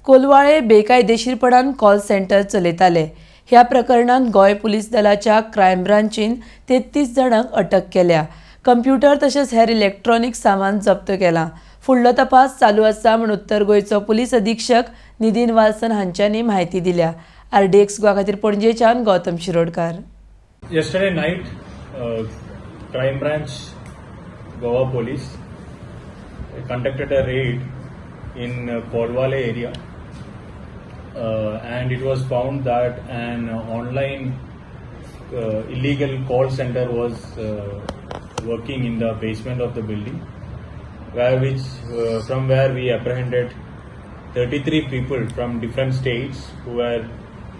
कोलवाळे बेकायदेशीरपणान call centre चलयताले. ह्या प्रकरणात गोंय पुलीस दलाच्या क्रायम ब्रांचीन 33 जाणांक अटक केल्या. कंप्युटर तशेंच हेर इलेक्ट्रॉनिक सामान जप्त केलां. फुडलो तपास चालू आसा म्हूण उत्तर गोंयचो पुलीस अधीक्षक नितीन वाल्सन हांच्यांनी म्हायती दिल्या. RDXGOA खातीर पणजेच्यान Gautam Shirodkar. Yesterday night, Crime Branch, Goa Police conducted a raid in Colvale area, and it was found that an online illegal call center was working in the basement of the building, from where we apprehended 33 people from different states who were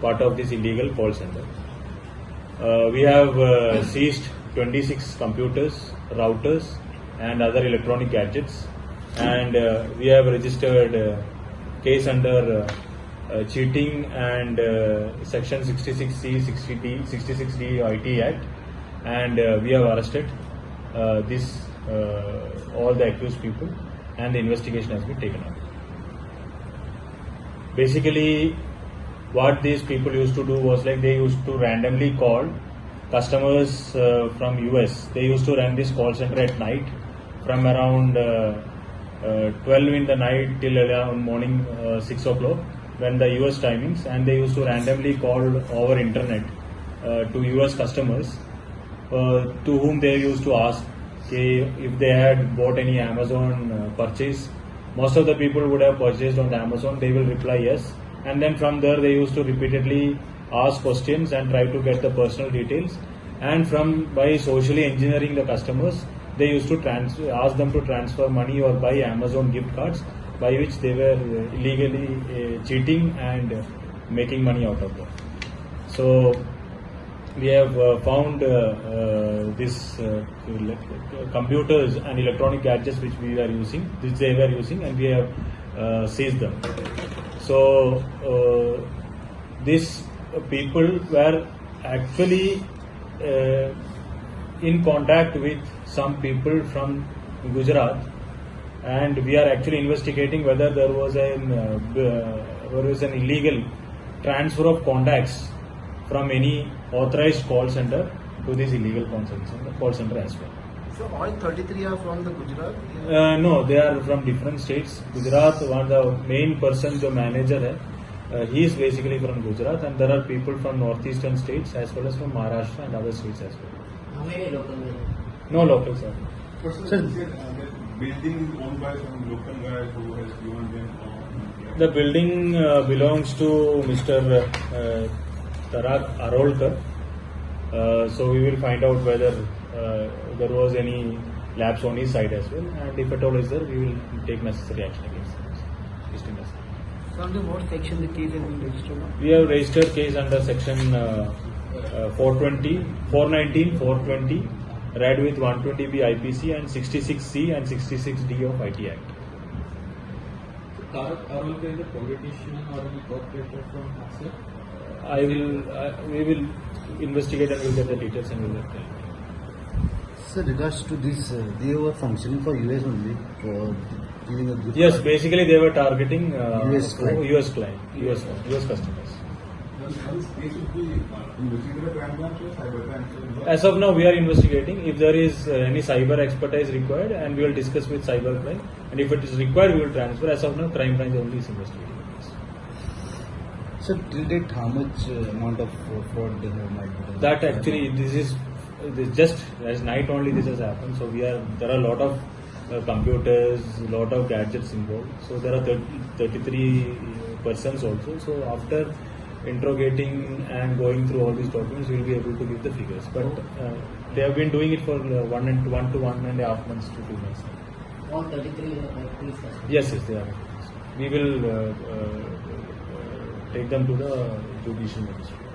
part of this illegal call center. We have seized 26 computers, routers and other electronic gadgets, and we have registered case under cheating and section 66C, 66D IT Act, and we have arrested all the accused people, and the investigation has been taken up. Basically, what these people used to do was like they used to randomly call customers from US. They used to run this call center at night from around 12 in the night till around morning 6 o'clock when the US timings, and they used to randomly call over internet to US customers to whom they used to ask if they had bought any Amazon purchase. Most of the people would have purchased on Amazon. They will reply yes. And then from there they used to repeatedly ask questions and try to get the personal details, and by socially engineering the customers, they used to ask them to transfer money or buy Amazon gift cards, by which they were illegally cheating and making money out of them. So we have found this computers and electronic gadgets which they were using, and we have seized them. So these people were actually in contact with some people from Gujarat, and we are actually investigating whether there was an illegal transfer of contacts from any authorized call center to this illegal call center as well. So all 33 are from the Gujarat? No, they are from different states. Gujarat, the main person, the manager he is basically from Gujarat, and there are people from northeastern states as well as from Maharashtra and other states as well. How many local? No locals, sir. Sir, the building is owned by some local guy who has given them. The building belongs to Mr. Tarak Arolkar. So we will find out whether there was any lapse on his side as well, and if at all is there, we will take necessary action against him. So under what section the case has been registered? We have registered case under section 419, 420, read with 120B IPC and 66C and 66D of IT Act. Tarak Arolkar is a politician or a corporator from Hassel? We will investigate and we will get the details and we will tell you. Sir, regards to this, they were functioning for US only, for giving a gift Yes, card. basically they were targeting US client. US customers. This case should be investigated by crime branch or cyber branch? As of now, we are investigating. If there is any cyber expertise required, and we will discuss with cybercrime, and if it is required, we will transfer. As of now, crime branch only is investigating this. Sir, till date, how much amount of fraud they have might be done? That actually, this is just as night only this has happened. So there are a lot of computers, lot of gadgets involved. So there are 33 persons also. So after interrogating and going through all these documents, we will be able to give the figures. But they have been doing it for 1 to 1.5 months to 2 months. All 33 police customers? Yes, they are. We will take them to the judicial magistrate.